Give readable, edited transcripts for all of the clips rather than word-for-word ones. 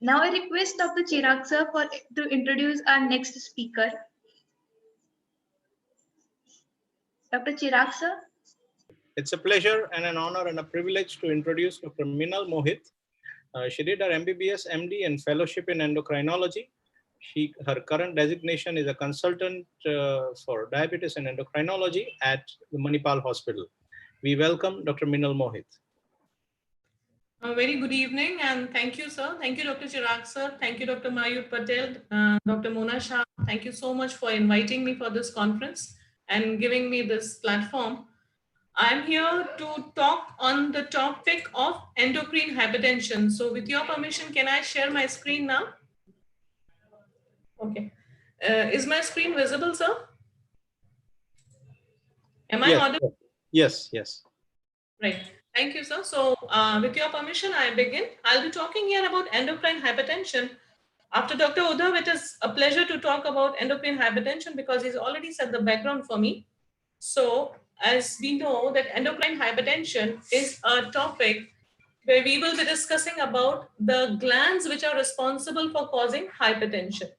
Now I request Dr. Chirag sir to introduce our next speaker. Dr. Chirag sir. It's a pleasure and an honor and a privilege to introduce Dr. Minal Mohit. She did her MBBS, MD, and fellowship in endocrinology. Her current designation is a consultant for diabetes and endocrinology at the Manipal Hospital. We welcome Dr. Minal Mohit. A very good evening and thank you, sir. Thank you, Dr. Chirag, sir. Thank you, Dr. Mayur Patel, Dr. Mona Shah. Thank you so much for inviting me for this conference and giving me this platform. I'm here to talk on the topic of endocrine hypertension. So with your permission, can I share my screen now? Okay. Is my screen visible, sir? Am I audible? Yes. Right. Thank you, sir. So with your permission, I begin. I'll be talking here about endocrine hypertension. After Dr. Uddhav, it is a pleasure to talk about endocrine hypertension because he's already set the background for me. So as we know that endocrine hypertension is a topic where we will be discussing about the glands which are responsible for causing hypertension.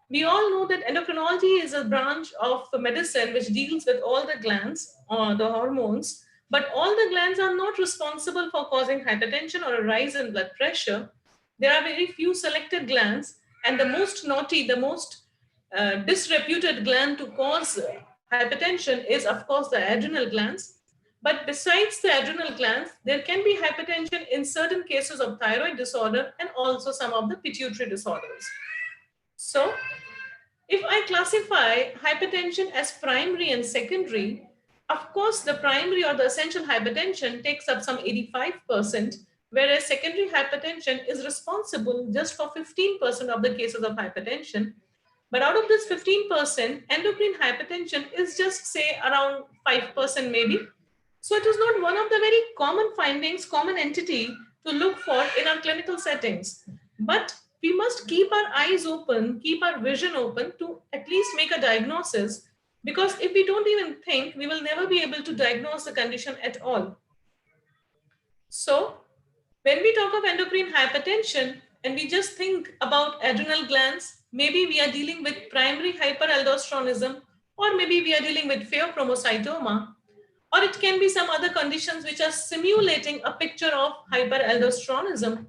We all know that endocrinology is a branch of medicine which deals with all the glands or the hormones, but all the glands are not responsible for causing hypertension or a rise in blood pressure. There are very few selected glands, and the most naughty, the most disreputed gland to cause hypertension is, of course, the adrenal glands. But besides the adrenal glands, there can be hypertension in certain cases of thyroid disorder and also some of the pituitary disorders. So, if I classify hypertension as primary and secondary, of course, the primary or the essential hypertension takes up some 85%, whereas secondary hypertension is responsible just for 15% of the cases of hypertension. But out of this 15%, endocrine hypertension is just say around 5% maybe. So it is not one of the very common findings, common entity to look for in our clinical settings. But we must keep our eyes open, keep our vision open to at least make a diagnosis, because if we don't even think, we will never be able to diagnose the condition at all. So when we talk of endocrine hypertension and we just think about adrenal glands, maybe we are dealing with primary hyperaldosteronism, or maybe we are dealing with pheochromocytoma, or it can be some other conditions which are simulating a picture of hyperaldosteronism.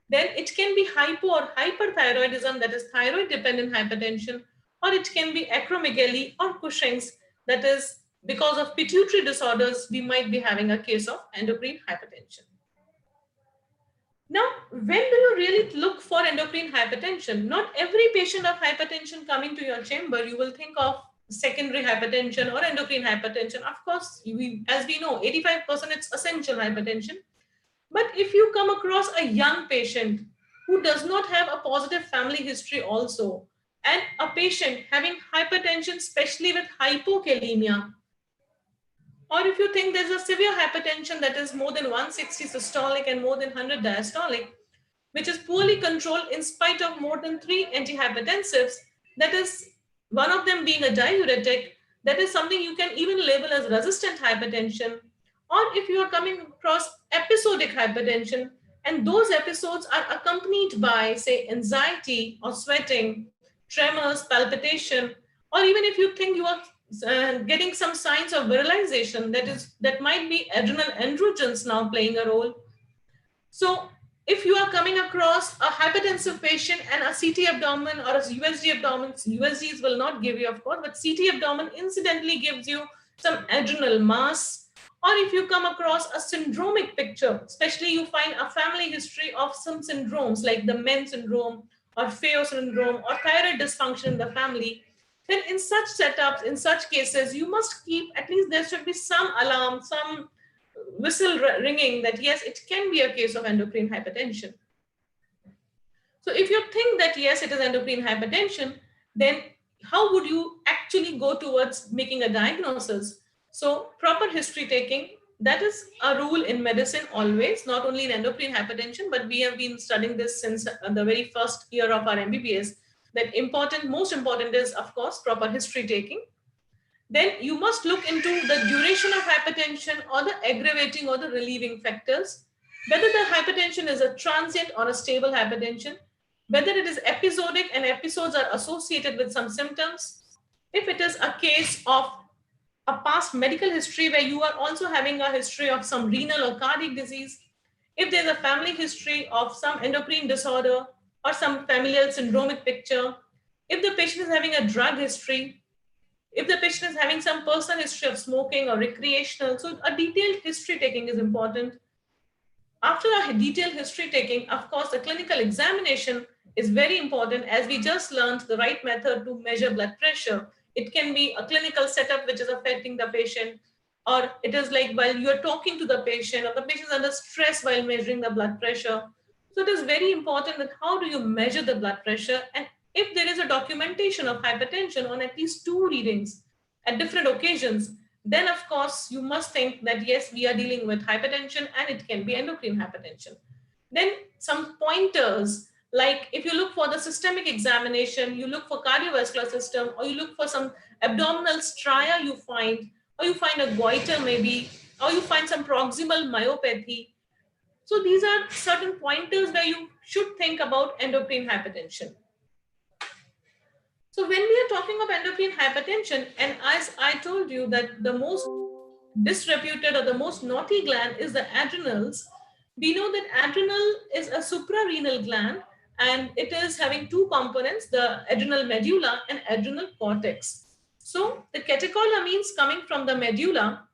Then it can be hypo or hyperthyroidism, that is thyroid dependent hypertension, or it can be acromegaly or Cushing's, that is because of pituitary disorders, we might be having a case of endocrine hypertension. Now, when do you really look for endocrine hypertension? Not every patient of hypertension coming to your chamber, you will think of secondary hypertension or endocrine hypertension. Of course, as we know, 85% it's essential hypertension. But if you come across a young patient who does not have a positive family history also, and a patient having hypertension, especially with hypokalemia, or if you think there's a severe hypertension that is more than 160 systolic and more than 100 diastolic, which is poorly controlled in spite of more than 3 antihypertensives, that is one of them being a diuretic, that is something you can even label as resistant hypertension. Or if you are coming across episodic hypertension, and those episodes are accompanied by, say, anxiety or sweating, tremors, palpitation, or even if you think you are getting some signs of virilization, that might be adrenal androgens now playing a role. So if you are coming across a hypertensive patient and a CT abdomen or a USG abdomen, USGs will not give you, of course, but CT abdomen incidentally gives you some adrenal mass. Or if you come across a syndromic picture, especially you find a family history of some syndromes like the MEN syndrome or Feo syndrome or thyroid dysfunction in the family, then in such setups, in such cases, you must keep, at least there should be some alarm, some whistle ringing that yes, it can be a case of endocrine hypertension. So if you think that yes, it is endocrine hypertension, then how would you actually go towards making a diagnosis? So proper history taking, that is a rule in medicine always, not only in endocrine hypertension, but we have been studying this since the very first year of our MBBS, that most important is, of course, proper history taking. Then you must look into the duration of hypertension or the aggravating or the relieving factors, whether the hypertension is a transient or a stable hypertension. whether it is episodic and episodes are associated with some symptoms, if it is a case of a past medical history where you are also having a history of some renal or cardiac disease, if there's a family history of some endocrine disorder or some familial syndromic picture, if the patient is having a drug history, if the patient is having some personal history of smoking or recreational, so a detailed history taking is important. After a detailed history taking, of course, the clinical examination is very important, as we just learned the right method to measure blood pressure. It can be a clinical setup which is affecting the patient, or it is like while you're talking to the patient, or the patient is under stress while measuring the blood pressure. So it is very important that how do you measure the blood pressure, and if there is a documentation of hypertension on at least 2 readings at different occasions, then of course you must think that yes, we are dealing with hypertension and it can be endocrine hypertension. Then some pointers, like if you look for the systemic examination, you look for cardiovascular system, or you look for some abdominal stria you find, or you find a goiter maybe, or you find some proximal myopathy. So these are certain pointers where you should think about endocrine hypertension. So when we are talking of endocrine hypertension, and as I told you that the most disreputed or the most naughty gland is the adrenals, we know that adrenal is a suprarenal gland, and it is having 2 components, the adrenal medulla and adrenal cortex. So the catecholamines coming from the medulla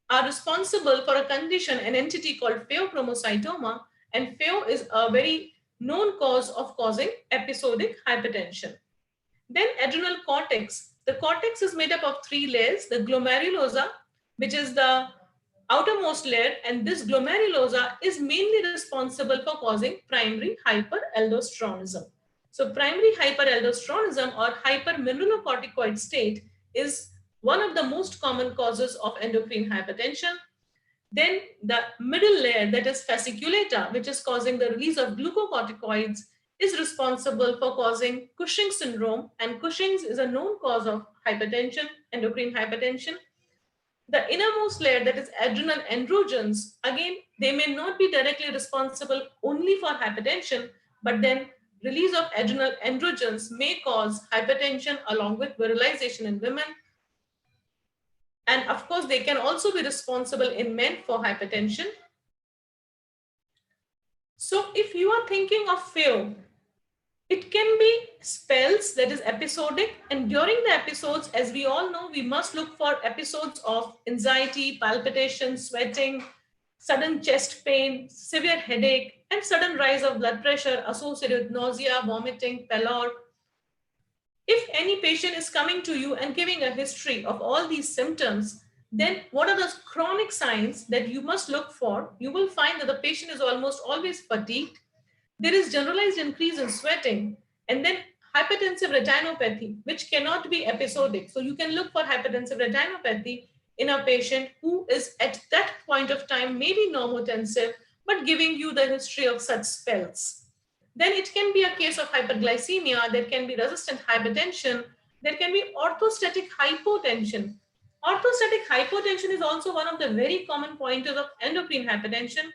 are responsible for a condition, an entity called pheochromocytoma, and pheo is a very known cause of causing episodic hypertension. Then adrenal cortex. The cortex is made up of 3 layers, the glomerulosa, which is the outermost layer, and this glomerulosa is mainly responsible for causing primary hyperaldosteronism. So primary hyperaldosteronism or hypermineralocorticoid state is one of the most common causes of endocrine hypertension. Then the middle layer, that is fasciculata, which is causing the release of glucocorticoids, is responsible for causing Cushing's syndrome, and Cushing's is a known cause of hypertension, endocrine hypertension. The innermost layer, that is adrenal androgens, again, they may not be directly responsible only for hypertension, but then release of adrenal androgens may cause hypertension along with virilization in women. And of course, they can also be responsible in men for hypertension. So if you are thinking of pheo, it can be spells, that is episodic, and during the episodes, as we all know, we must look for episodes of anxiety, palpitation, sweating, sudden chest pain, severe headache, and sudden rise of blood pressure associated with nausea, vomiting, pallor. If any patient is coming to you and giving a history of all these symptoms, then what are the chronic signs that you must look for? You will find that the patient is almost always fatigued. There is generalized increase in sweating, and then hypertensive retinopathy, which cannot be episodic. So you can look for hypertensive retinopathy in a patient who is at that point of time maybe normotensive, but giving you the history of such spells. Then it can be a case of hyperglycemia, there can be resistant hypertension, there can be orthostatic hypotension. Orthostatic hypotension is also one of the very common pointers of endocrine hypertension.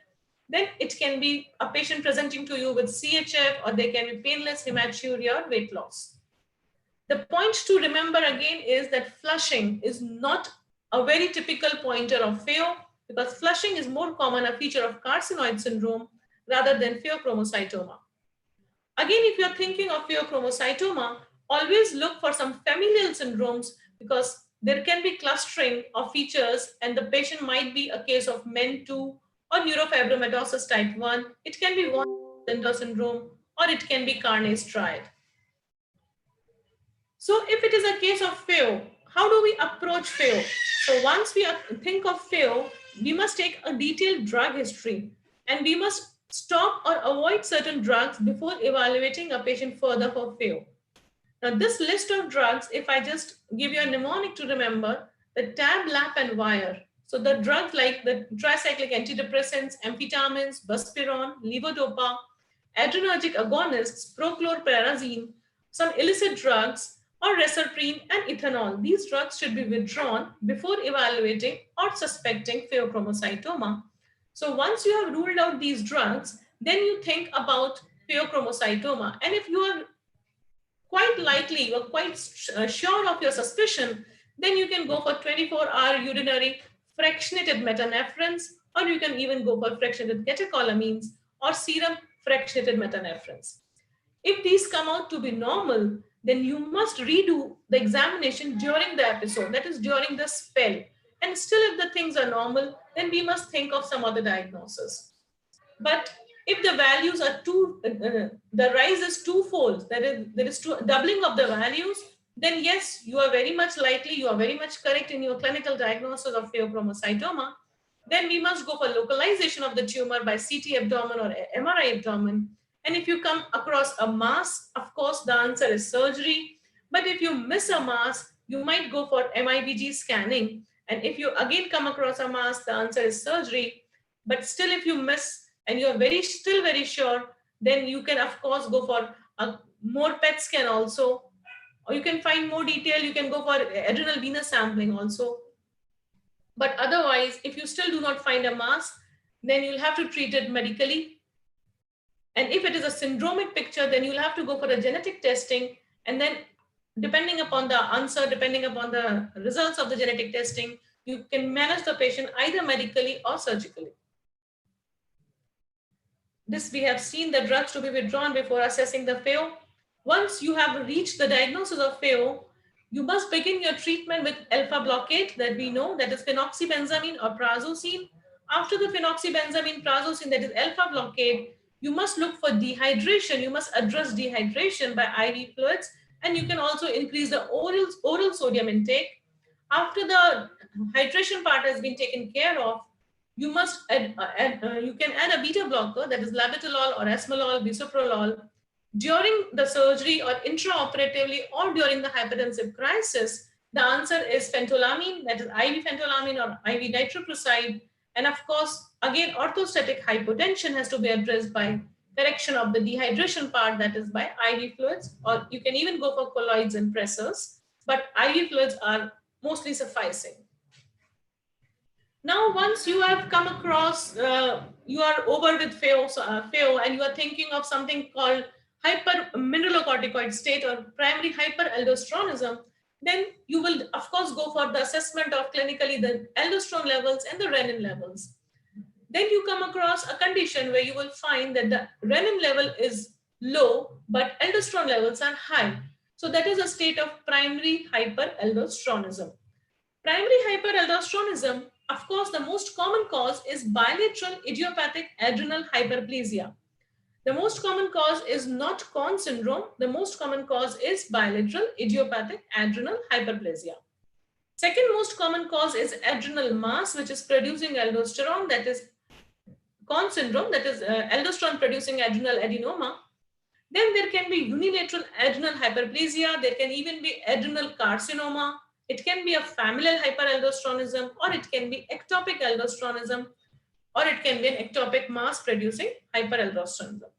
Then it can be a patient presenting to you with CHF, or they can be painless hematuria or weight loss. The point to remember again is that flushing is not a very typical pointer of pheo, because flushing is more common a feature of carcinoid syndrome rather than pheochromocytoma. Again, if you're thinking of pheochromocytoma, always look for some familial syndromes, because there can be clustering of features and the patient might be a case of MEN2 or neurofibromatosis type 1. It can be von Willebrand syndrome, or it can be Carney's triad. So if it is a case of pheo, how do we approach pheo? So once we think of pheo, we must take a detailed drug history, and we must stop or avoid certain drugs before evaluating a patient further for pheo. Now this list of drugs, if I just give you a mnemonic to remember, the TAB, LAP, and WIRE. So the drugs like the tricyclic antidepressants, amphetamines, buspirone, levodopa, adrenergic agonists, prochlorperazine, some illicit drugs, or reserpine and ethanol. These drugs should be withdrawn before evaluating or suspecting pheochromocytoma. So once you have ruled out these drugs, then you think about pheochromocytoma. And if you are quite likely, you are quite sure of your suspicion, then you can go for 24-hour urinary fractionated metanephrines, or you can even go for fractionated catecholamines or serum fractionated metanephrines. If these come out to be normal, then you must redo the examination during the episode, that is during the spell. And still, if the things are normal, then we must think of some other diagnosis. But if the values are the rise is twofold, that is, there is doubling of the values, then yes, you are very much likely, you are very much correct in your clinical diagnosis of pheochromocytoma. Then we must go for localization of the tumor by CT abdomen or MRI abdomen. And if you come across a mass, of course, the answer is surgery. But if you miss a mass, you might go for MIBG scanning. And if you again come across a mass, the answer is surgery. But still, if you miss and you're still very sure, then you can, of course, go for more PET scan also. Or you can find more detail. You can go for adrenal venous sampling also. But otherwise, if you still do not find a mass, then you'll have to treat it medically. And if it is a syndromic picture, then you'll have to go for a genetic testing. And then depending upon the answer, depending upon the results of the genetic testing, you can manage the patient either medically or surgically. This we have seen the drugs to be withdrawn before assessing the pheo. Once you have reached the diagnosis of pheo, you must begin your treatment with alpha blockade that we know, that is phenoxybenzamine or prazosin. After the phenoxybenzamine, prazosin, that is alpha blockade, you must look for dehydration. You must address dehydration by IV fluids, and you can also increase the oral sodium intake. After the hydration part has been taken care of, you must you can add a beta blocker, that is labetalol or esmolol, bisoprolol. During the surgery or intraoperatively or during the hypertensive crisis, the answer is phentolamine, that is IV phentolamine or IV nitroprusside. And of course, again, orthostatic hypotension has to be addressed by correction of the dehydration part, that is by IV fluids, or you can even go for colloids and pressors, but IV fluids are mostly sufficing. Now, once you have come across, you are over with pheo and you are thinking of something called hypermineralocorticoid state or primary hyperaldosteronism, then you will, of course, go for the assessment of clinically the aldosterone levels and the renin levels. Then you come across a condition where you will find that the renin level is low, but aldosterone levels are high. So that is a state of primary hyperaldosteronism. Primary hyperaldosteronism, of course, the most common cause is bilateral idiopathic adrenal hyperplasia. The most common cause is not Conn syndrome. The most common cause is bilateral idiopathic adrenal hyperplasia. Second most common cause is adrenal mass, which is producing aldosterone, that is Conn syndrome, that is aldosterone producing adrenal adenoma. Then there can be unilateral adrenal hyperplasia. There can even be adrenal carcinoma. It can be a familial hyperaldosteronism, or it can be ectopic aldosteronism, or it can be an ectopic mass producing hyperaldosteronism.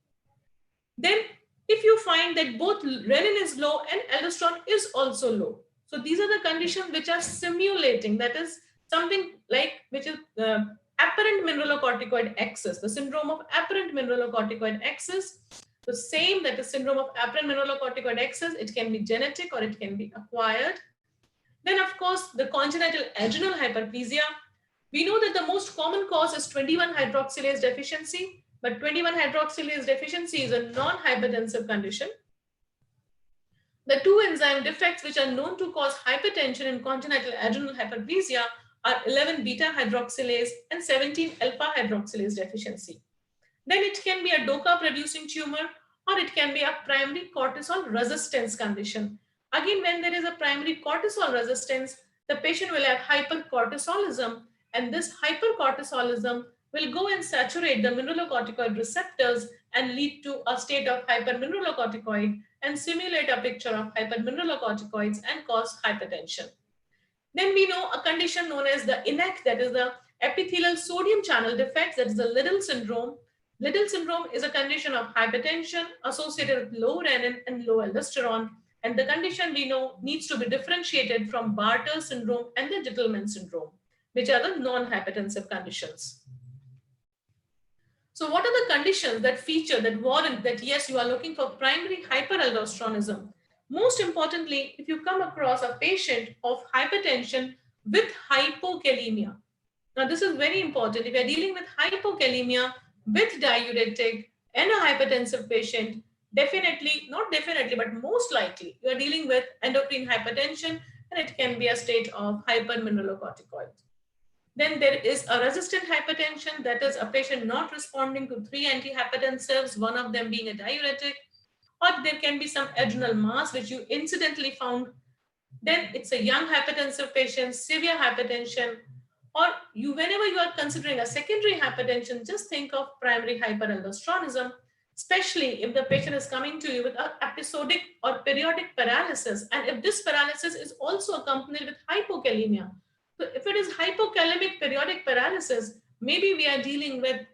Then if you find that both renin is low and aldosterone is also low, so these are the conditions which are simulating, that is something like which is apparent mineralocorticoid excess, the syndrome of apparent mineralocorticoid excess. The same, that is syndrome of apparent mineralocorticoid excess, it can be genetic or it can be acquired. Then of course the congenital adrenal hyperplasia. We know that the most common cause is 21-hydroxylase deficiency, but 21-hydroxylase deficiency is a non-hypertensive condition. The two enzyme defects which are known to cause hypertension in congenital adrenal hyperplasia are 11-beta-hydroxylase and 17-alpha-hydroxylase deficiency. Then it can be a DOCA producing tumor, or it can be a primary cortisol resistance condition. Again, when there is a primary cortisol resistance, the patient will have hypercortisolism, and this hypercortisolism will go and saturate the mineralocorticoid receptors and lead to a state of hypermineralocorticoid and simulate a picture of hypermineralocorticoids and cause hypertension. Then we know a condition known as the ENaC, that is the epithelial sodium channel defects, that is the Liddle syndrome. Liddle syndrome is a condition of hypertension associated with low renin and low aldosterone. And the condition we know needs to be differentiated from Bartter syndrome and the Gitelman syndrome, which are the non-hypertensive conditions. So what are the conditions that feature, that warrant that yes, you are looking for primary hyperaldosteronism? Most importantly, if you come across a patient of hypertension with hypokalemia. Now this is very important. If you are dealing with hypokalemia with diuretic and a hypertensive patient, definitely, not definitely, but most likely you are dealing with endocrine hypertension, and it can be a state of hypermineralocorticoid. Then there is a resistant hypertension, that is a patient not responding to 3 antihypertensives, one of them being a diuretic, or there can be some adrenal mass which you incidentally found. Then it's a young hypertensive patient, severe hypertension, or you, whenever you are considering a secondary hypertension, just think of primary hyperaldosteronism, especially if the patient is coming to you with an episodic or periodic paralysis, and if this paralysis is also accompanied with hypokalemia. So if it is hypokalemic periodic paralysis, maybe we are dealing with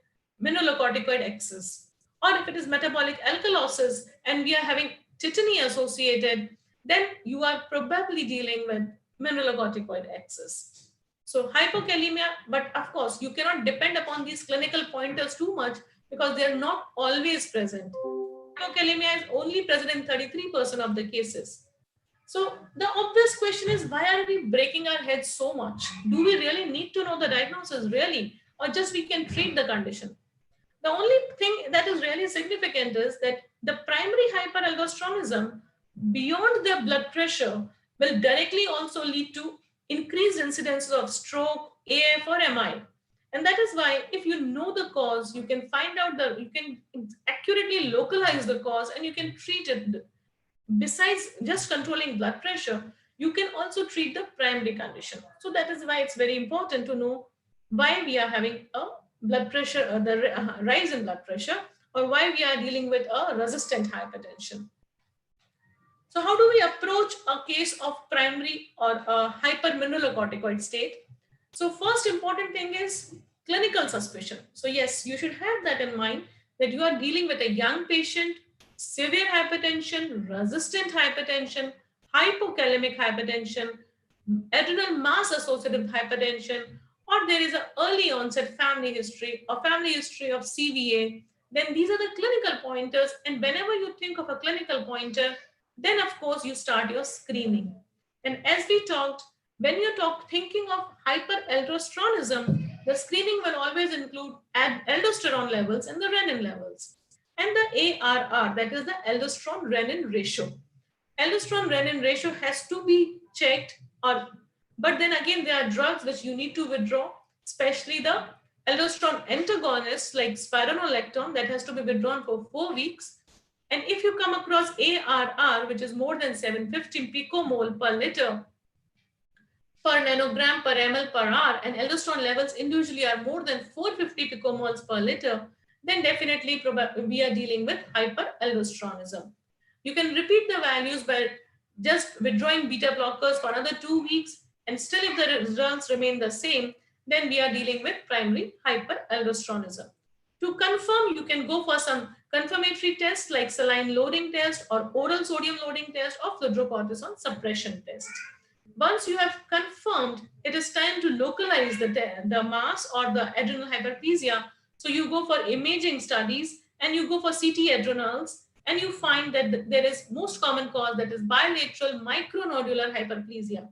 mineralocorticoid excess. Or if it is metabolic alkalosis and we are having tetany associated, then you are probably dealing with mineralocorticoid excess. So hypokalemia, but of course, you cannot depend upon these clinical pointers too much because they are not always present. Hypokalemia is only present in 33% of the cases. So the obvious question is, why are we breaking our heads so much? Do we really need to know the diagnosis really, or just we can treat the condition? The only thing that is really significant is that the primary hyperaldosteronism beyond the blood pressure will directly also lead to increased incidences of stroke, AF or MI. And that is why if you know the cause, you can find out you can accurately localize the cause and you can treat it. Besides just controlling blood pressure, you can also treat the primary condition. So that is why it's very important to know why we are having a blood pressure, the rise in blood pressure, or why we are dealing with a resistant hypertension. So how do we approach a case of primary or a hypermineralocorticoid state? So first important thing is clinical suspicion. So yes, you should have that in mind, that you are dealing with a young patient, severe hypertension, resistant hypertension, hypokalemic hypertension, adrenal mass associated with hypertension, or there is an early onset family history or family history of CVA. Then these are the clinical pointers. And whenever you think of a clinical pointer, then of course you start your screening. And as we talked, when you thinking of hyperaldosteronism, the screening will always include aldosterone levels and the renin levels, and the ARR, that is the aldosterone renin ratio. Aldosterone renin ratio has to be checked, but then again there are drugs which you need to withdraw, especially the aldosterone antagonists like spironolactone, that has to be withdrawn for 4 weeks. And if you come across ARR, which is more than 750 picomole per liter per nanogram per ml per hour, and aldosterone levels individually are more than 450 picomoles per liter, then definitely we are dealing with hyperaldosteronism. You can repeat the values by just withdrawing beta blockers for another 2 weeks, and still if the results remain the same, then we are dealing with primary hyperaldosteronism. To confirm, you can go for some confirmatory tests like saline loading test or oral sodium loading test or fludrocortisone suppression test. Once you have confirmed, it is time to localize the mass or the adrenal hyperplasia. So you go for imaging studies and you go for CT adrenals, and you find that there is most common cause, that is bilateral micronodular hyperplasia.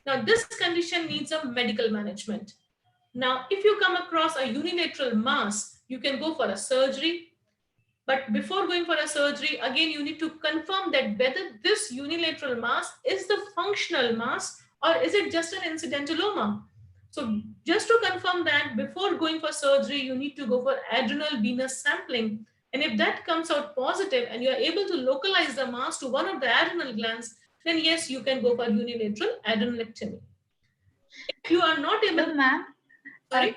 Now this condition needs a medical management. Now if you come across a unilateral mass, you can go for a surgery. But before going for a surgery, again, you need to confirm that whether this unilateral mass is the functional mass or is it just an incidentaloma. So just to confirm that, before going for surgery, you need to go for adrenal venous sampling. And if that comes out positive and you are able to localize the mass to one of the adrenal glands, then yes, you can go for unilateral adrenalectomy. If you are not able So, ma'am, Sorry?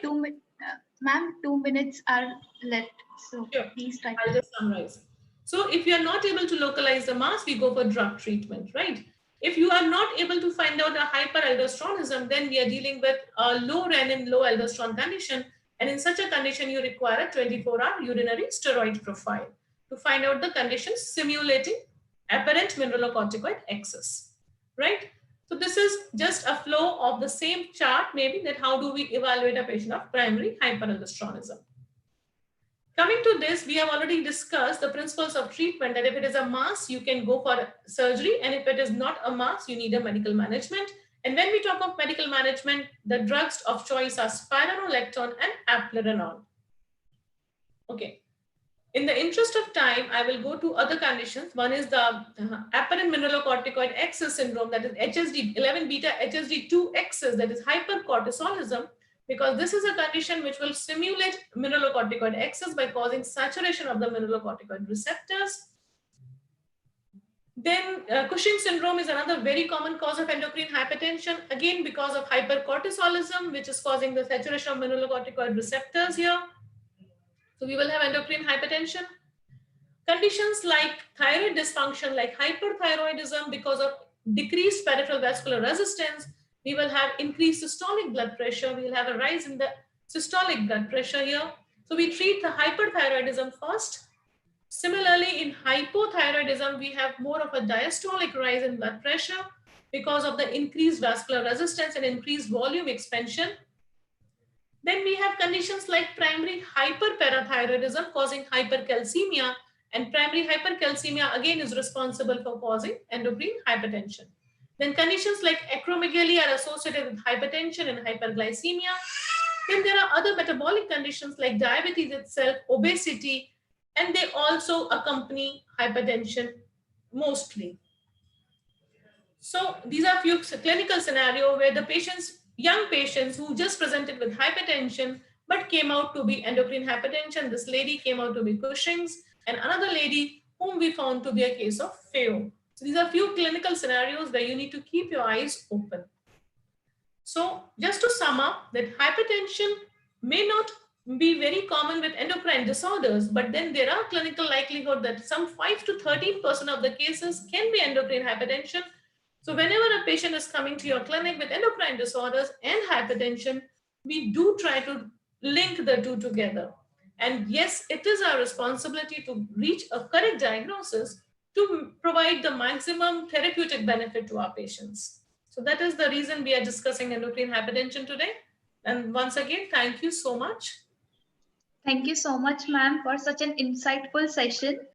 2 minutes are left. So Sure. please try. I'll just summarize. So if you are not able to localize the mass, we go for drug treatment, right? If you are not able to find out a hyperaldosteronism, then we are dealing with a low renin, low aldosterone condition. And in such a condition, you require a 24-hour urinary steroid profile to find out the conditions simulating apparent mineralocorticoid excess, right? So this is just a flow of the same chart, maybe, that how do we evaluate a patient of primary hyperaldosteronism. Coming to this, we have already discussed the principles of treatment, that if it is a mass, you can go for surgery, and if it is not a mass, you need a medical management. And when we talk of medical management, the drugs of choice are spironolactone and eplerenone. Okay. In the interest of time, I will go to other conditions. One is the apparent mineralocorticoid excess syndrome, that is HSD 11 beta HSD2 excess, that is hypercortisolism, because this is a condition which will stimulate mineralocorticoid excess by causing saturation of the mineralocorticoid receptors. Then Cushing syndrome is another very common cause of endocrine hypertension, again because of hypercortisolism, which is causing the saturation of mineralocorticoid receptors here. So we will have endocrine hypertension. Conditions like thyroid dysfunction, like hyperthyroidism because of decreased peripheral vascular resistance, we will have increased systolic blood pressure. We will have a rise in the systolic blood pressure here. So we treat the hyperthyroidism first. Similarly, in hypothyroidism, we have more of a diastolic rise in blood pressure because of the increased vascular resistance and increased volume expansion. Then we have conditions like primary hyperparathyroidism causing hypercalcemia, and primary hypercalcemia again is responsible for causing endocrine hypertension. Then conditions like acromegaly are associated with hypertension and hyperglycemia. Then there are other metabolic conditions like diabetes itself, obesity, and they also accompany hypertension mostly. So these are few clinical scenarios where the patients, young patients who just presented with hypertension but came out to be endocrine hypertension. This lady came out to be Cushing's, and another lady whom we found to be a case of FAO. So these are few clinical scenarios where you need to keep your eyes open. So just to sum up, that hypertension may not be very common with endocrine disorders, but then there are clinical likelihood that some 5 to 13% of the cases can be endocrine hypertension. So whenever a patient is coming to your clinic with endocrine disorders and hypertension, we do try to link the two together. And yes, it is our responsibility to reach a correct diagnosis to provide the maximum therapeutic benefit to our patients. So that is the reason we are discussing endocrine hypertension today. And once again, thank you so much. Thank you so much, ma'am, for such an insightful session.